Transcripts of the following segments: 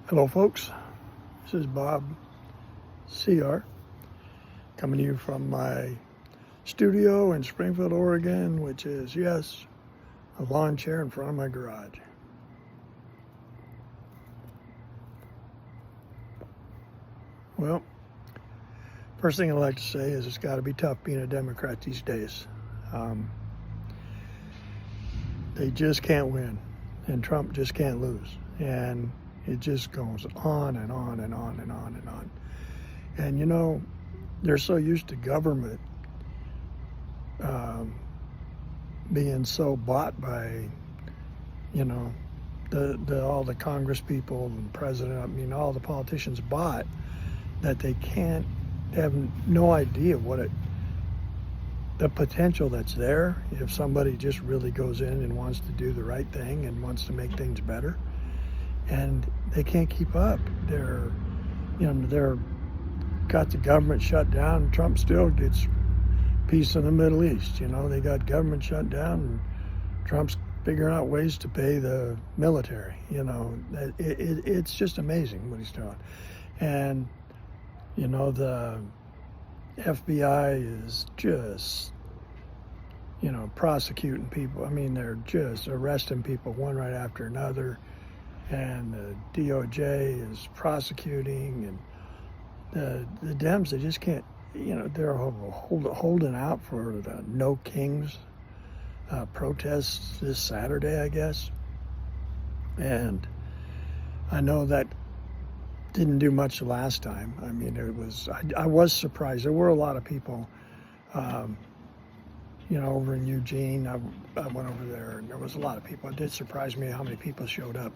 Hello folks, this is Bob C-Gar coming to you from my studio in Springfield, Oregon, which is, yes, a lawn chair in front of my garage. Well, first thing I'd like to say is it's got to be tough being a Democrat these days. They just can't win, and Trump just can't lose. And it just goes on and on and on and on and on. And you know, they're so used to government being so bought by, you know, all the Congress people and president, I mean, all the politicians bought, that they have no idea the potential that's there if somebody just really goes in and wants to do the right thing and wants to make things better. And they can't keep up. They're got the government shut down. Trump still gets peace in the Middle East. You know, they got government shut down, and Trump's figuring out ways to pay the military. You know, it's just amazing what he's doing. And you know, the FBI is just, you know, prosecuting people. I mean, they're just arresting people one right after another. And the DOJ is prosecuting, and the Dems, they just can't, you know, they're holding out for the No Kings protests this Saturday, I guess. And I know that didn't do much the last time. I mean, I was surprised. There were a lot of people, you know, over in Eugene. I went over there, and there was a lot of people. It did surprise me how many people showed up.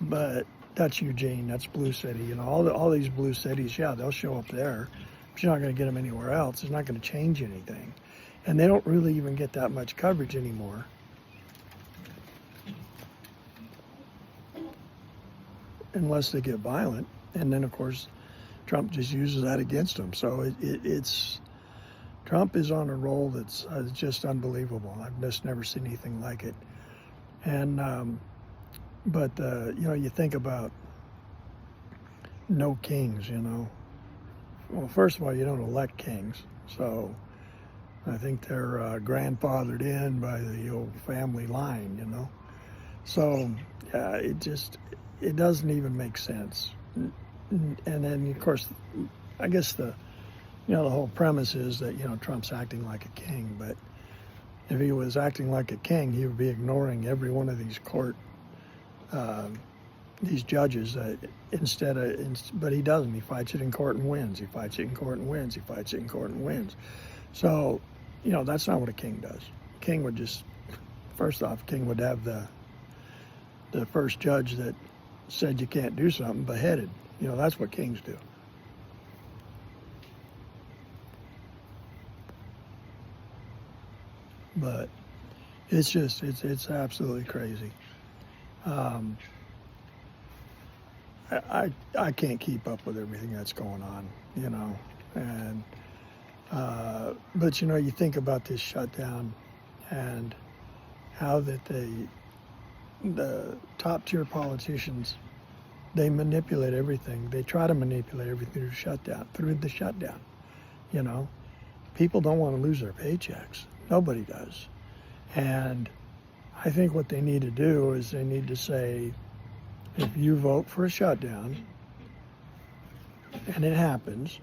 But that's Eugene, that's Blue City. You know, all these blue cities, yeah, they'll show up there, but you're not going to get them anywhere else. It's not going to change anything. And they don't really even get that much coverage anymore. Unless they get violent. And then, of course, Trump just uses that against them. So Trump is on a roll that's just unbelievable. I've just never seen anything like it. And, but, you know, you think about no kings, you know. Well, first of all, you don't elect kings. So I think they're grandfathered in by the old family line, you know. So, yeah, it doesn't even make sense. And then, of course, I guess the whole premise is that, you know, Trump's acting like a king. But if he was acting like a king, he would be ignoring every one of these these judges but he doesn't. He fights it in court and wins. He fights it in court and wins. He fights it in court and wins. So, you know, that's not what a king does. A king would just, first off, king would have the first judge that said you can't do something beheaded. You know, that's what kings do. But it's absolutely crazy. I can't keep up with everything that's going on, you know, and but you know, you think about this shutdown and how that the top tier politicians, they manipulate everything. They try to manipulate everything through the shutdown. You know, people don't want to lose their paychecks. Nobody does. And I think what they need to do is they need to say, if you vote for a shutdown and it happens,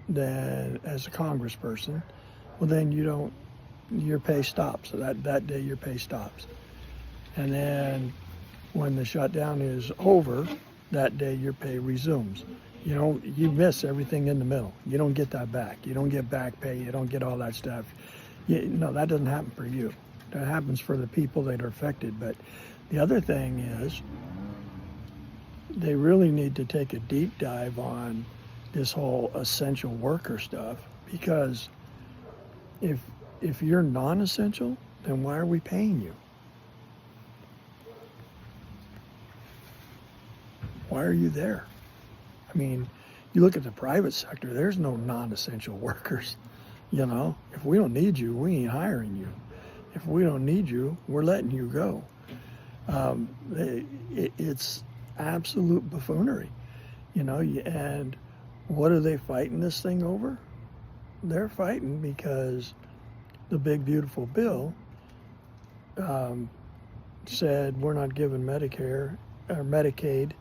then as a congressperson, well, then your pay stops. So that day your pay stops. And then when the shutdown is over, that day your pay resumes. You miss everything in the middle. You don't get that back. You don't get back pay. You don't get all that stuff. No, that doesn't happen for you. That happens for the people that are affected. But the other thing is, they really need to take a deep dive on this whole essential worker stuff, because if you're non-essential, then why are we paying you? Why are you there? I mean, you look at the private sector, there's no non-essential workers. You know, if we don't need you, we ain't hiring you. If we don't need you, we're letting you go. It's absolute buffoonery, and what are they fighting this thing over? They're fighting because the big beautiful bill said we're not giving Medicare or Medicaid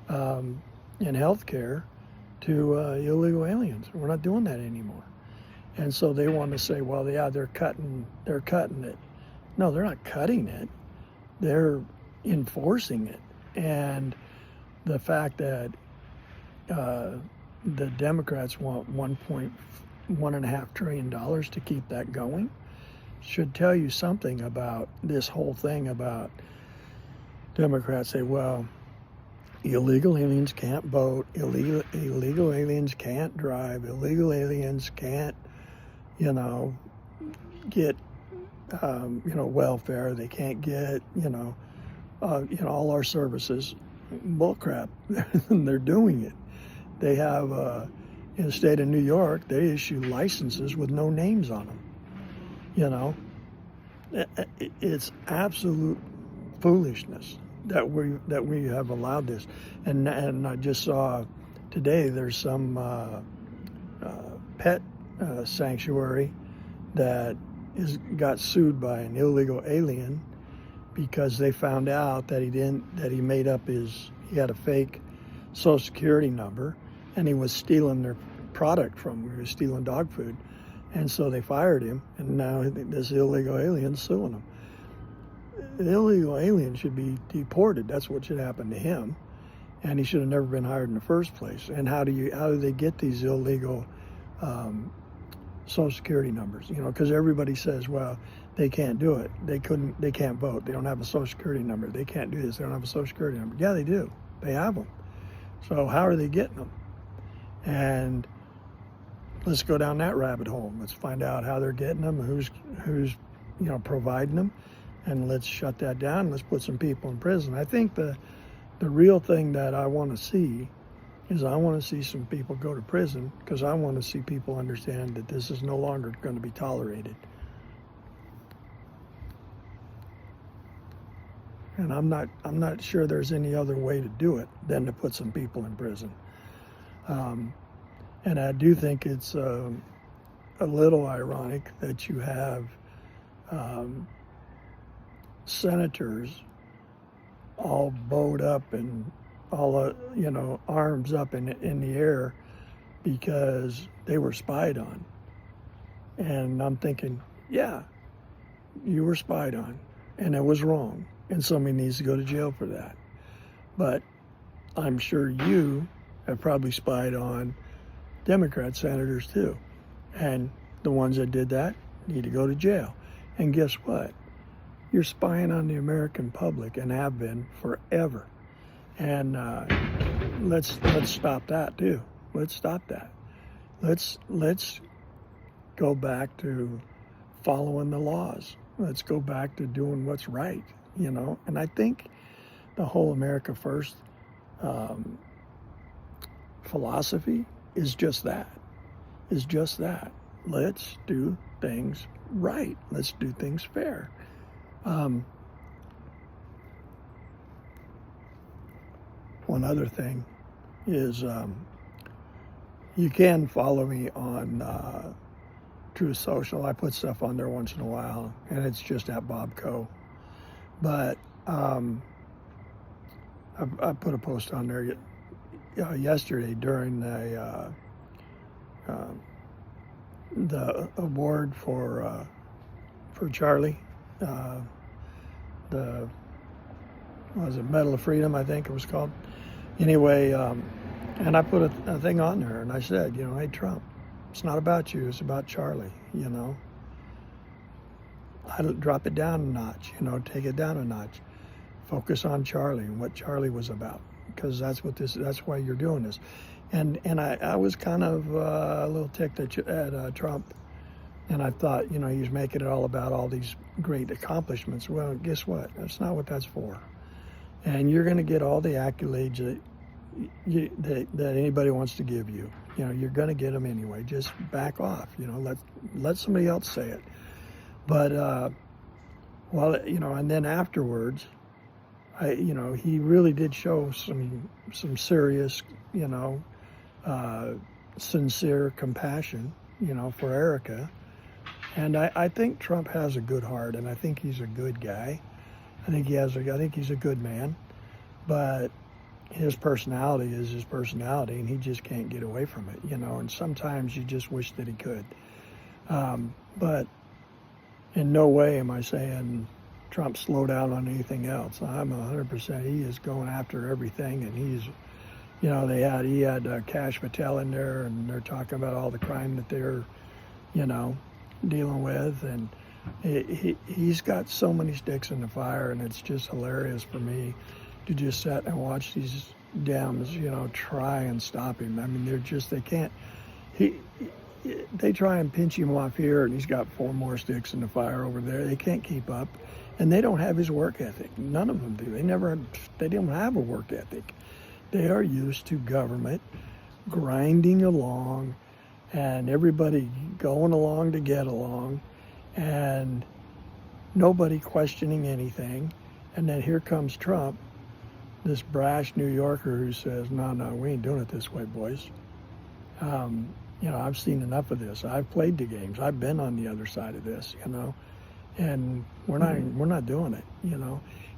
and health care to illegal aliens. We're not doing that anymore. And so they want to say, well, yeah, they're cutting it. No, they're not cutting it. They're enforcing it. And the fact that the Democrats want $1.5 trillion to keep that going should tell you something about this whole thing about Democrats say, well, illegal aliens can't vote, illegal aliens can't drive, illegal aliens can't, get, welfare, they can't get, all our services. Bullcrap. They're doing it. They have, in the state of New York, they issue licenses with no names on them. It's absolute foolishness that we have allowed this. And I just saw today there's some pet sanctuary that got sued by an illegal alien because they found out that he made up he had a fake Social Security number, and he was stealing their product from them. He was stealing dog food. And so they fired him, and now this illegal alien's suing him. The illegal alien should be deported. That's what should happen to him. And he should have never been hired in the first place. And how do they get these illegal Social Security numbers? Because everybody says, well, they can't do it. They can't vote. They don't have a Social Security number. They can't do this. They don't have a Social Security number. Yeah, they do. They have them. So how are they getting them? And let's go down that rabbit hole. Let's find out how they're getting them, who's providing them, and let's shut that down. Let's put some people in prison. I think the real thing that I want to see is I want to see some people go to prison, because I want to see people understand that this is no longer going to be tolerated. And I'm not sure there's any other way to do it than to put some people in prison. And I do think it's a little ironic that you have senators all bowed up and all arms up in the air because they were spied on. And I'm thinking, yeah, you were spied on, and it was wrong, and somebody needs to go to jail for that. But I'm sure you have probably spied on Democrat senators too. And the ones that did that need to go to jail. And guess what? You're spying on the American public, and have been forever. And let's stop that too. Let's stop that. Let's go back to following the laws. Let's go back to doing what's right, And I think the whole America First philosophy is just that. Let's do things right. Let's do things fair. One other thing is you can follow me on Truth Social. I put stuff on there once in a while, and it's just at Bob Co. But I put a post on there yesterday during the award for Charlie, the Medal of Freedom, I think it was called. Anyway, and I put a thing on there, and I said, hey, Trump, it's not about you, it's about Charlie, I'd drop it down a notch, take it down a notch. Focus on Charlie and what Charlie was about, because that's why you're doing this. And I was kind of a little ticked at Trump, and I thought, he's making it all about all these great accomplishments. Well, guess what? That's not what that's for. And you're going to get all the accolades that anybody wants to give you. You're going to get them anyway. Just back off. Let somebody else say it. But and then afterwards, he really did show some serious, uh, sincere compassion, for Erica. And I think Trump has a good heart, and I think he's a good guy. I think he's a good man, but his personality is his personality, and he just can't get away from it, And sometimes you just wish that he could. But in no way am I saying Trump slow down on anything else. I'm 100%. He is going after everything, and he had Cash Patel in there, and they're talking about all the crime that they're, dealing with, and he's got so many sticks in the fire, and it's just hilarious for me to just sit and watch these Dems, try and stop him. I mean, they can't. They try and pinch him off here, and he's got 4 more sticks in the fire over there. They can't keep up, and they don't have his work ethic. None of them do. They don't have a work ethic. They are used to government grinding along, and everybody going along to get along, and nobody questioning anything. And then here comes Trump, this brash New Yorker who says, no, we ain't doing it this way, boys. I've seen enough of this. I've played the games. I've been on the other side of this, and we're not doing it,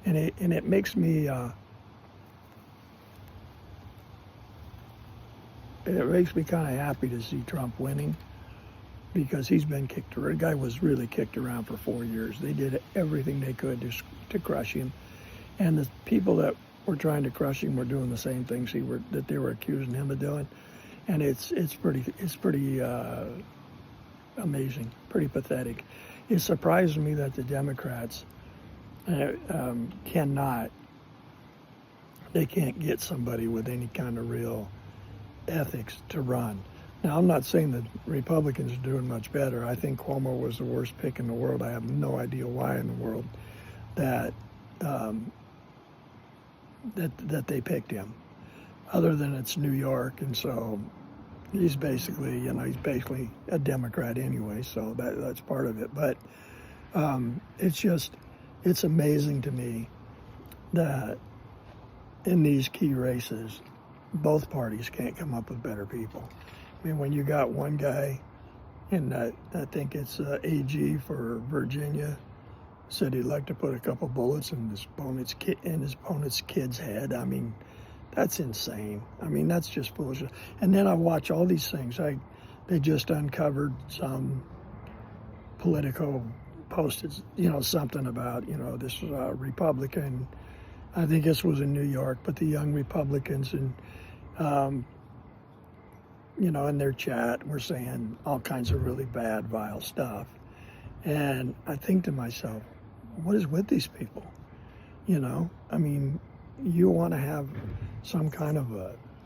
and it makes me kind of happy to see Trump winning, because he's been kicked around. The guy was really kicked around for 4 years. They did everything they could to crush him, and the people that were trying to crush him were doing the same things that they were accusing him of doing. And it's pretty amazing, pretty pathetic. It surprises me that the Democrats can't get somebody with any kind of real ethics to run. Now, I'm not saying that Republicans are doing much better. I think Cuomo was the worst pick in the world. I have no idea why in the world that they picked him, other than it's New York, and so he's basically a Democrat anyway, so that's part of it. But it's amazing to me that in these key races, both parties can't come up with better people. I mean, when you got one guy, and I think it's AG for Virginia, said he'd like to put a couple bullets in his opponent's kid's head. I mean, that's insane. I mean, that's just foolishness. And then I watch all these things. They just uncovered some Politico posted, something about, this Republican. I think this was in New York, but the young Republicans and, in their chat were saying all kinds of really bad, vile stuff. And I think to myself, what is with these people? I mean, you want to have some kind of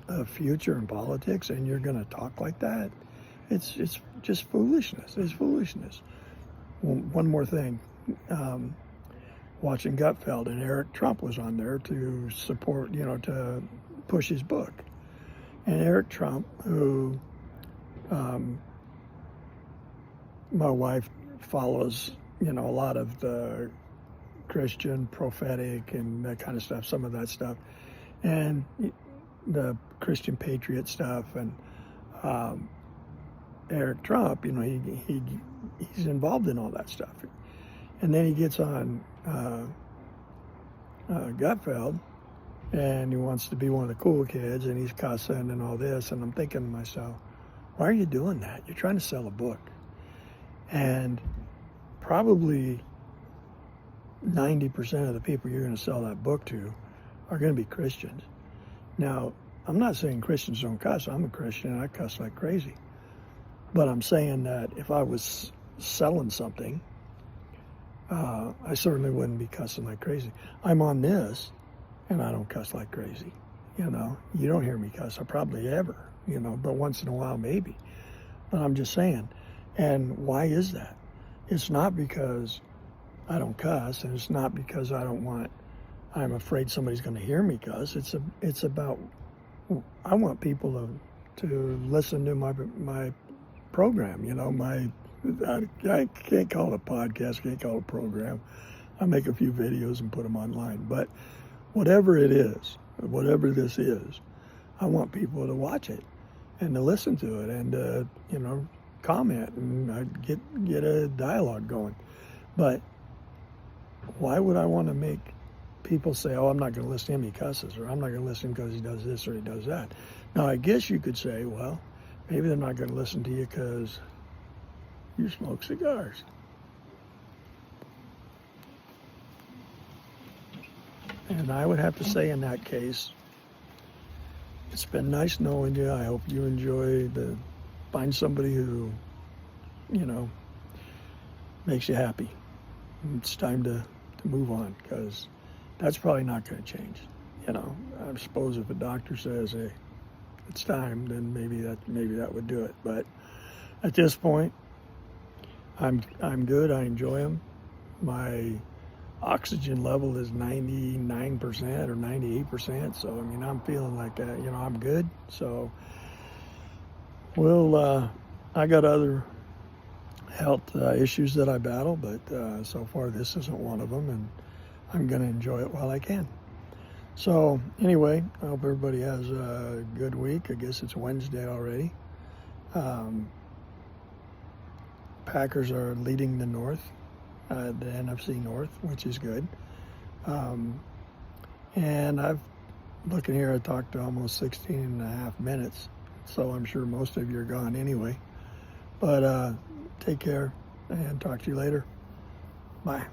a future in politics, and you're going to talk like that? It's just foolishness. It's foolishness. One more thing. Watching Gutfeld, and Eric Trump was on there to support, to push his book. And Eric Trump, who my wife follows, a lot of the Christian prophetic and that kind of stuff, some of that stuff, and the Christian patriot stuff, and Eric Trump, he's involved in all that stuff. And then he gets on Gutfeld, and he wants to be one of the cool kids, and he's cussing and all this, and I'm thinking to myself, why are you doing that? You're trying to sell a book. And probably 90% of the people you're going to sell that book to are going to be Christians. Now, I'm not saying Christians don't cuss. I'm a Christian, and I cuss like crazy. But I'm saying that if I was selling something, I certainly wouldn't be cussing like crazy. I'm on this, and I don't cuss like crazy. You don't hear me cuss. I probably ever, but once in a while maybe. But I'm just saying. And why is that? It's not because I don't cuss, and it's not because I'm afraid somebody's going to hear me cuss. It's about, I want people to listen to my program, I can't call it a podcast, can't call it a program. I make a few videos and put them online. But whatever it is, whatever this is, I want people to watch it and to listen to it and comment and get a dialogue going. But why would I want to make people say, oh, I'm not going to listen to him, he cusses, or I'm not going to listen because he does this or he does that? Now, I guess you could say, well, maybe they're not going to listen to you because you smoke cigars. And I would have to say in that case, it's been nice knowing you. I hope you find somebody who, makes you happy. It's time to move on, because that's probably not going to change. I suppose if a doctor says, hey, it's time, then maybe that would do it. But at this point, I'm good. I enjoy them. My oxygen level is 99% or 98%. So, I'm feeling like that. I'm good. So, I got other health issues that I battle, but so far this isn't one of them, and I'm going to enjoy it while I can. So, anyway, I hope everybody has a good week. I guess it's Wednesday already. Packers are leading the North. The NFC North, which is good. And looking here, I talked to almost 16 and a half minutes, so I'm sure most of you are gone anyway. But take care and talk to you later. Bye.